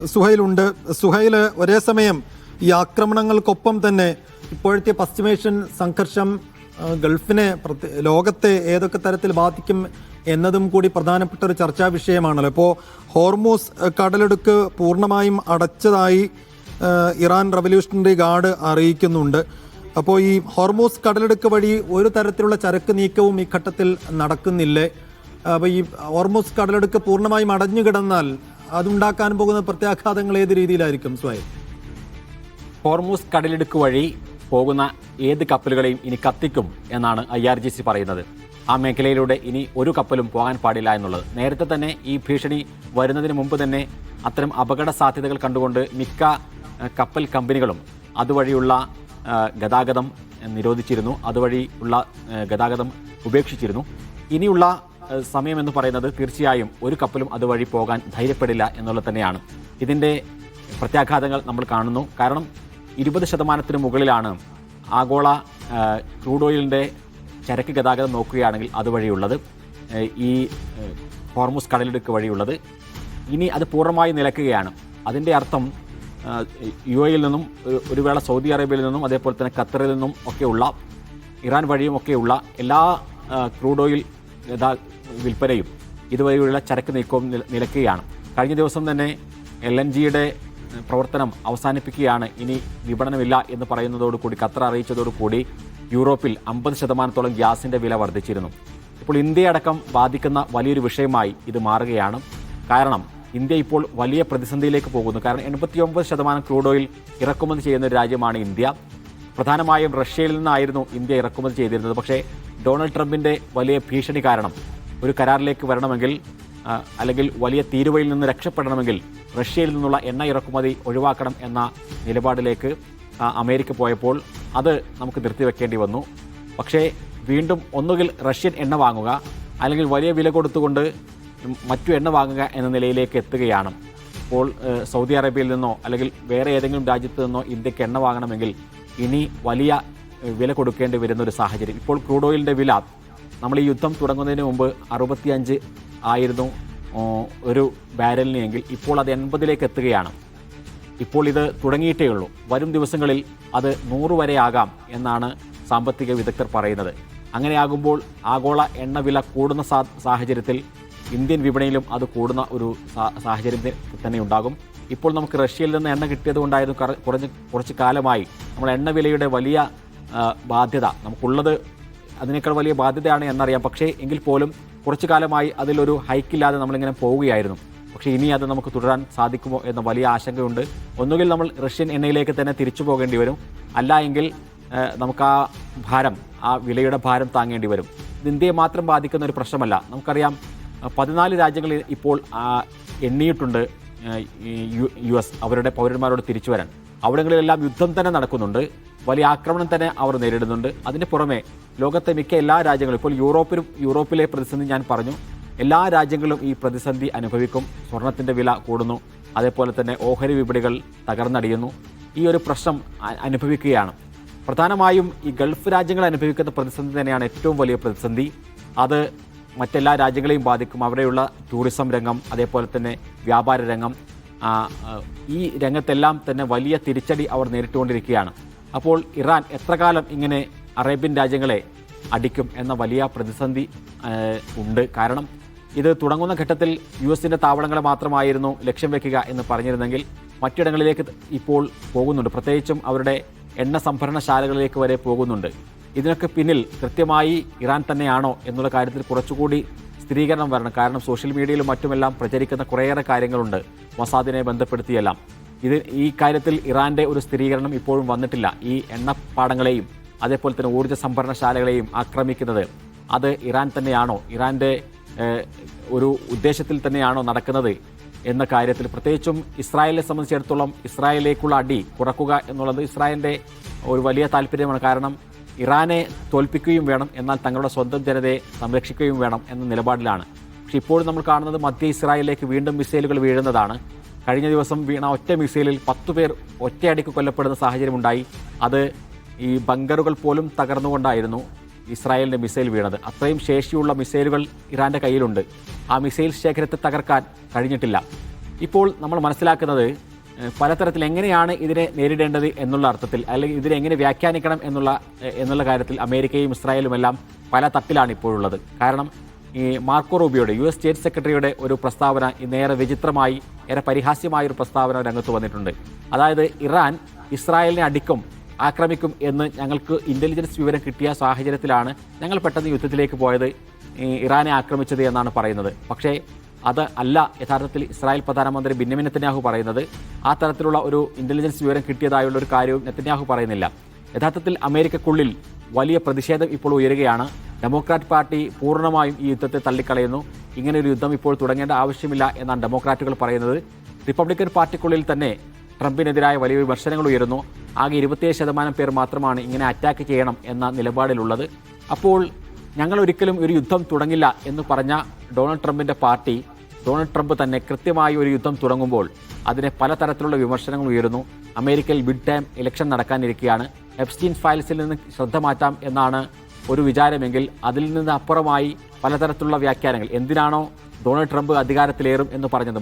സുഹൈലുണ്ട്. സുഹൈൽ, ഒരേ സമയം ഈ ആക്രമണങ്ങൾക്കൊപ്പം തന്നെ ഇപ്പോഴത്തെ പശ്ചിമേഷ്യൻ സംഘർഷം ഗൾഫിനെ ലോകത്തെ ഏതൊക്കെ തരത്തിൽ ബാധിക്കും എന്നതും കൂടി പ്രധാനപ്പെട്ട ഒരു ചർച്ചാ വിഷയമാണല്ലോ. ഇപ്പോൾ ഹോർമൂസ് കടലിടുക്ക് പൂർണ്ണമായും അടച്ചതായി ഇറാൻ റവല്യൂഷണറി ഗാർഡ് അറിയിക്കുന്നുണ്ട്. അപ്പോൾ ഈ ഹോർമൂസ് കടലിടുക്ക് വഴി ഒരു തരത്തിലുള്ള ചരക്ക് നീക്കവും ഈ ഘട്ടത്തിൽ നടക്കുന്നില്ലേ? അപ്പോൾ ഈ ഹോർമൂസ് കടലിടുക്ക് പൂർണ്ണമായും അടഞ്ഞു കിടന്നാൽ അതുണ്ടാക്കാൻ പോകുന്ന പ്രത്യാഘാതങ്ങൾ ഏത് രീതിയിലായിരിക്കും സ്വയം? ഹോർമൂസ് കടലിടുക്ക് വഴി പോകുന്ന ഏത് കപ്പലുകളെയും ഇനി കത്തിക്കും എന്നാണ് IRGC പറയുന്നത്. ആ മേഖലയിലൂടെ ഇനി ഒരു കപ്പലും പോകാൻ പാടില്ല എന്നുള്ളത്. നേരത്തെ തന്നെ ഈ ഭീഷണി വരുന്നതിന് മുമ്പ് തന്നെ അത്തരം അപകട സാധ്യതകൾ കണ്ടുകൊണ്ട് മിക്ക കപ്പൽ കമ്പനികളും അതുവഴിയുള്ള ഗതാഗതം നിരോധിച്ചിരുന്നു, അതുവഴിയുള്ള ഗതാഗതം ഉപേക്ഷിച്ചിരുന്നു. ഇനിയുള്ള സമയമെന്ന് പറയുന്നത് തീർച്ചയായും ഒരു കപ്പലും അതുവഴി പോകാൻ ധൈര്യപ്പെടില്ല എന്നുള്ളത് തന്നെയാണ്. ഇതിൻ്റെ പ്രത്യാഘാതങ്ങൾ നമ്മൾ കാണുന്നു. കാരണം 20% മുകളിലാണ് ആഗോള ക്രൂഡ് ഓയിലിൻ്റെ ചരക്ക് ഗതാഗതം നോക്കുകയാണെങ്കിൽ അതുവഴിയുള്ളത്, ഈ ഹോർമൂസ് കടലിടുക്ക് വഴിയുള്ളത്. ഇനി അത് പൂർണ്ണമായി നിലയ്ക്കുകയാണ്. അതിൻ്റെ അർത്ഥം UAE-യിൽ നിന്നും ഒരു വേള സൗദി അറേബ്യയിൽ നിന്നും അതേപോലെ തന്നെ ഖത്തറിൽ നിന്നും ഒക്കെയുള്ള ഇറാൻ വഴിയും ഒക്കെയുള്ള എല്ലാ ക്രൂഡ് ഓയിൽ വിൽപ്പനയും ഇതുവരെയുള്ള ചരക്ക് നീക്കവും നിലയ്ക്കുകയാണ്. കഴിഞ്ഞ ദിവസം തന്നെ LNGയുടെ പ്രവർത്തനം അവസാനിപ്പിക്കുകയാണ്, ഇനി വിപണനമില്ല എന്ന് പറയുന്നതോടുകൂടി, ഖത്തർ അറിയിച്ചതോടുകൂടി യൂറോപ്പിൽ 50% ഗ്യാസിൻ്റെ വില വർദ്ധിച്ചിരുന്നു. ഇപ്പോൾ ഇന്ത്യയടക്കം ബാധിക്കുന്ന വലിയൊരു വിഷയമായി ഇത് മാറുകയാണ്. കാരണം ഇന്ത്യ ഇപ്പോൾ വലിയ പ്രതിസന്ധിയിലേക്ക് പോകുന്നു. കാരണം 89% ക്രൂഡ് ഓയിൽ ഇറക്കുമതി ചെയ്യുന്ന ഒരു രാജ്യമാണ് ഇന്ത്യ. പ്രധാനമായും റഷ്യയിൽ നിന്നായിരുന്നു ഇന്ത്യ ഇറക്കുമതി ചെയ്തിരുന്നത്. പക്ഷേ ഡൊണാൾഡ് ട്രംപിൻ്റെ വലിയ ഭീഷണി കാരണം ഒരു കരാറിലേക്ക് വരണമെങ്കിൽ അല്ലെങ്കിൽ വലിയ തീരുവയിൽ നിന്ന് രക്ഷപ്പെടണമെങ്കിൽ റഷ്യയിൽ നിന്നുള്ള എണ്ണ ഇറക്കുമതി ഒഴിവാക്കണം എന്ന നിലപാടിലേക്ക് അമേരിക്ക പോയപ്പോൾ അത് നമുക്ക് നിർത്തിവെക്കേണ്ടി വന്നു. പക്ഷേ വീണ്ടും ഒന്നുകിൽ റഷ്യൻ എണ്ണ വാങ്ങുക അല്ലെങ്കിൽ വലിയ വില കൊടുത്തുകൊണ്ട് മറ്റു എണ്ണ വാങ്ങുക എന്ന നിലയിലേക്ക് എത്തുകയാണ്. ഇപ്പോൾ സൗദി അറേബ്യയിൽ നിന്നോ അല്ലെങ്കിൽ വേറെ ഏതെങ്കിലും രാജ്യത്ത് നിന്നോ ഇന്ത്യക്ക് എണ്ണ വാങ്ങണമെങ്കിൽ ഇനി വലിയ വില കൊടുക്കേണ്ടി വരുന്ന ഒരു സാഹചര്യം. ഇപ്പോൾ ക്രൂഡ് ഓയിലിൻ്റെ വില നമ്മൾ ഈ യുദ്ധം തുടങ്ങുന്നതിന് മുമ്പ് 65 ആയിരുന്നു ഒരു ബാരലിന് എങ്കിൽ ഇപ്പോൾ അത് 80 എത്തുകയാണ്. ഇപ്പോൾ ഇത് തുടങ്ങിയിട്ടേ ഉള്ളൂ. വരും ദിവസങ്ങളിൽ അത് 100 വരെ ആകാം എന്നാണ് സാമ്പത്തിക വിദഗ്ധർ പറയുന്നത്. അങ്ങനെയാകുമ്പോൾ ആഗോള എണ്ണ വില കൂടുന്ന സാഹചര്യത്തിൽ ഇന്ത്യൻ വിപണിയിലും അത് കൂടുന്ന ഒരു സാഹചര്യം തന്നെ ഉണ്ടാകും. ഇപ്പോൾ നമുക്ക് റഷ്യയിൽ നിന്ന് എണ്ണ കിട്ടിയത് കൊണ്ടായിരുന്നു കുറച്ച് കാലമായി നമ്മൾ എണ്ണ വിലയുടെ വലിയ ബാധ്യത നമുക്കുള്ളത്. അതിനേക്കാൾ വലിയ ബാധ്യതയാണ് എന്നറിയാം. പക്ഷേ എങ്കിൽ പോലും കുറച്ചു കാലമായി അതിലൊരു ഹൈക്കില്ലാതെ നമ്മളിങ്ങനെ പോവുകയായിരുന്നു. പക്ഷേ ഇനി അത് നമുക്ക് തുടരാൻ സാധിക്കുമോ എന്ന വലിയ ആശങ്കയുണ്ട്. ഒന്നുകിൽ നമ്മൾ റഷ്യൻ എണ്ണയിലേക്ക് തന്നെ തിരിച്ചു പോകേണ്ടി വരും, അല്ല എങ്കിൽ നമുക്ക് ആ വിലയുടെ ഭാരം താങ്ങേണ്ടി വരും. ഇത് ഇന്ത്യയെ മാത്രം ബാധിക്കുന്ന ഒരു പ്രശ്നമല്ല. നമുക്കറിയാം 14 രാജ്യങ്ങളിൽ ഇപ്പോൾ എണ്ണിയിട്ടുണ്ട് US അവരുടെ പൗരന്മാരോട് തിരിച്ചു വരാൻ. അവിടങ്ങളിലെല്ലാം യുദ്ധം തന്നെ നടക്കുന്നുണ്ട്, വലിയ ആക്രമണം തന്നെ അവർ നേരിടുന്നുണ്ട്. അതിന് പുറമെ ലോകത്തെ മിക്ക എല്ലാ രാജ്യങ്ങളും, ഇപ്പോൾ യൂറോപ്പിലെ പ്രതിസന്ധി ഞാൻ പറഞ്ഞു, എല്ലാ രാജ്യങ്ങളും ഈ പ്രതിസന്ധി അനുഭവിക്കും. സ്വർണത്തിൻ്റെ വില കൂടുന്നു, അതേപോലെ തന്നെ ഓഹരി വിപണികൾ തകർന്നടിയുന്നു. ഈ ഒരു പ്രശ്നം അനുഭവിക്കുകയാണ്. പ്രധാനമായും ഈ ഗൾഫ് രാജ്യങ്ങൾ അനുഭവിക്കുന്ന പ്രതിസന്ധി തന്നെയാണ് ഏറ്റവും വലിയ പ്രതിസന്ധി. അത് മറ്റെല്ലാ രാജ്യങ്ങളെയും ബാധിക്കും. അവിടെയുള്ള ടൂറിസം രംഗം, അതേപോലെ തന്നെ വ്യാപാര രംഗം, ഈ രംഗത്തെല്ലാം തന്നെ വലിയ തിരിച്ചടി അവർ നേരിട്ടുകൊണ്ടിരിക്കുകയാണ്. അപ്പോൾ ഇറാൻ എത്ര കാലം ഇങ്ങനെ അറേബ്യൻ രാജ്യങ്ങളെ അടിക്കും എന്ന വലിയ പ്രതിസന്ധി ഉണ്ട്. കാരണം ഇത് തുടങ്ങുന്ന ഘട്ടത്തിൽ US-ൻ്റെ താവളങ്ങളെ മാത്രമായിരുന്നു ലക്ഷ്യം വെക്കുക എന്ന് പറഞ്ഞിരുന്നെങ്കിൽ മറ്റിടങ്ങളിലേക്ക് ഇപ്പോൾ പോകുന്നുണ്ട്. പ്രത്യേകിച്ചും അവരുടെ എണ്ണ സംഭരണശാലകളിലേക്ക് വരെ പോകുന്നുണ്ട്. ഇതിനൊക്കെ പിന്നിൽ കൃത്യമായി ഇറാൻ തന്നെയാണോ എന്നുള്ള കാര്യത്തിൽ കുറച്ചുകൂടി സ്ഥിരീകരണം വരണം. കാരണം സോഷ്യൽ മീഡിയയിലും മറ്റുമെല്ലാം പ്രചരിക്കുന്ന കുറേയേറെ കാര്യങ്ങളുണ്ട് മൊസാദിനെ ബന്ധപ്പെടുത്തിയെല്ലാം. ഈ കാര്യത്തിൽ ഇറാൻ്റെ ഒരു സ്ഥിരീകരണം ഇപ്പോഴും വന്നിട്ടില്ല. ഈ എണ്ണപ്പാടങ്ങളെയും അതേപോലെ തന്നെ ഊർജ്ജ സംഭരണശാലകളെയും ആക്രമിക്കുന്നത് അത് ഇറാൻ തന്നെയാണോ, ഇറാൻ്റെ ഒരു ഉദ്ദേശത്തിൽ തന്നെയാണോ നടക്കുന്നത് എന്ന കാര്യത്തിൽ, പ്രത്യേകിച്ചും ഇസ്രായേലിനെ സംബന്ധിച്ചിടത്തോളം ഇസ്രായേലിലേക്കുള്ള അടി കുറക്കുക എന്നുള്ളത് ഇസ്രായേലിൻ്റെ ഒരു വലിയ താല്പര്യമാണ്. കാരണം ഇറാനെ തോൽപ്പിക്കുകയും വേണം, എന്നാൽ തങ്ങളുടെ സ്വന്തം ജനതയെ സംരക്ഷിക്കുകയും വേണം എന്ന നിലപാടിലാണ്. പക്ഷേ ഇപ്പോഴും നമ്മൾ കാണുന്നത് മധ്യ ഇസ്രായേലിലേക്ക് വീണ്ടും മിസൈലുകൾ വീഴുന്നതാണ്. കഴിഞ്ഞ ദിവസം വീണ ഒറ്റ മിസൈലിൽ 10 പേർ ഒറ്റയടിക്ക് കൊല്ലപ്പെടുന്ന സാഹചര്യമുണ്ടായി. അത് ഈ ബങ്കറുകൾ പോലും തകർന്നുകൊണ്ടായിരുന്നു ഇസ്രായേലിൻ്റെ മിസൈൽ വീണത്. അത്രയും ശേഷിയുള്ള മിസൈലുകൾ ഇറാൻ്റെ കയ്യിലുണ്ട്. ആ മിസൈൽ ശേഖരത്തെ തകർക്കാൻ കഴിഞ്ഞിട്ടില്ല. ഇപ്പോൾ നമ്മൾ മനസ്സിലാക്കുന്നത് പലതരത്തിൽ എങ്ങനെയാണ് ഇതിനെ നേരിടേണ്ടത് എന്നുള്ള അർത്ഥത്തിൽ, അല്ലെങ്കിൽ ഇതിനെ എങ്ങനെ വ്യാഖ്യാനിക്കണം എന്നുള്ള കാര്യത്തിൽ അമേരിക്കയും ഇസ്രായേലും എല്ലാം പല തട്ടിലാണ് ഇപ്പോഴുള്ളത്. കാരണം ഈ മാർക്കോ റൂബിയോയുടെ US സ്റ്റേറ്റ് സെക്രട്ടറിയുടെ ഒരു പ്രസ്താവന ഇന്നേറെ വിചിത്രമായി, ഏറെ പരിഹാസ്യമായ ഒരു പ്രസ്താവന രംഗത്ത് വന്നിട്ടുണ്ട്. അതായത് ഇറാൻ ഇസ്രായേലിനെ അടിക്കും, ആക്രമിക്കും എന്ന് ഞങ്ങൾക്ക് ഇന്റലിജൻസ് വിവരം കിട്ടിയ സാഹചര്യത്തിലാണ് ഞങ്ങൾ പെട്ടെന്ന് യുദ്ധത്തിലേക്ക് പോയത്, ഇറാനെ ആക്രമിച്ചത് എന്നാണ് പറയുന്നത്. പക്ഷേ അത് അല്ല യഥാർത്ഥത്തിൽ ഇസ്രായേൽ പ്രധാനമന്ത്രി ബെന്യാമിൻ നെതന്യാഹു പറയുന്നത്. ആ തരത്തിലുള്ള ഒരു ഇന്റലിജൻസ് വിവരം കിട്ടിയതായുള്ള ഒരു കാര്യവും നെതന്യാഹു പറയുന്നില്ല. യഥാർത്ഥത്തിൽ അമേരിക്കക്കുള്ളിൽ വലിയ പ്രതിഷേധം ഇപ്പോൾ ഉയരുകയാണ്. ഡെമോക്രാറ്റ് പാർട്ടി പൂർണ്ണമായും ഈ യുദ്ധത്തെ തള്ളിക്കളയുന്നു. ഇങ്ങനെ ഒരു യുദ്ധം ഇപ്പോൾ തുടങ്ങേണ്ട ആവശ്യമില്ല എന്നാണ് ഡെമോക്രാറ്റുകൾ പറയുന്നത്. റിപ്പബ്ലിക്കൻ പാർട്ടിക്കുള്ളിൽ തന്നെ ട്രംപിനെതിരായ വലിയ വിമർശനങ്ങൾ ഉയരുന്നു. ആകെ 27% പേർ മാത്രമാണ് ഇങ്ങനെ അറ്റാക്ക് ചെയ്യണം എന്ന നിലപാടിലുള്ളത്. അപ്പോൾ ഞങ്ങൾ ഒരിക്കലും ഒരു യുദ്ധം തുടങ്ങില്ല എന്ന് പറഞ്ഞ ഡൊണാൾഡ് ട്രംപിൻ്റെ പാർട്ടി, ഡൊണാൾഡ് ട്രംപ് തന്നെ കൃത്യമായി ഒരു യുദ്ധം തുടങ്ങുമ്പോൾ അതിനെ പലതരത്തിലുള്ള വിമർശനങ്ങൾ ഉയരുന്നു. അമേരിക്കയിൽ മിഡ് ടൈം ഇലക്ഷൻ നടക്കാനിരിക്കുകയാണ്. എപ്സ്റ്റീൻ ഫയൽസിൽ നിന്ന് ശ്രദ്ധ മാറ്റാം എന്നാണ് ഒരു വിചാരമെങ്കിൽ അതിൽ നിന്ന് അപ്പുറമായി പലതരത്തിലുള്ള വ്യാഖ്യാനങ്ങൾ. എന്തിനാണോ ഡൊണാൾഡ് ട്രംപ് അധികാരത്തിലേറും എന്ന് പറഞ്ഞത്,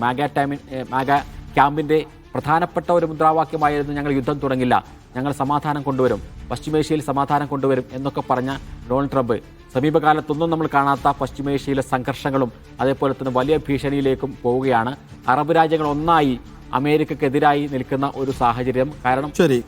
മാഗ ക്യാമ്പിൻ്റെ പ്രധാനപ്പെട്ട ഒരു മുദ്രാവാക്യമായിരുന്നു ഞങ്ങൾ യുദ്ധം തുടങ്ങില്ല, ഞങ്ങൾ സമാധാനം കൊണ്ടുവരും, പശ്ചിമേഷ്യയിൽ സമാധാനം കൊണ്ടുവരും എന്നൊക്കെ പറഞ്ഞ ഡൊണാൾഡ് ട്രംപ് സമീപകാലത്തൊന്നും നമ്മൾ കാണാത്ത പശ്ചിമേഷ്യയിലെ സംഘർഷങ്ങളും അതേപോലെ തന്നെ വലിയ ഭീഷണിയിലേക്കും പോവുകയാണ്. അറബ് രാജ്യങ്ങൾ ഒന്നായി അമേരിക്കക്കെതിരായി നിൽക്കുന്ന ഒരു സാഹചര്യം. കാരണം ശരി.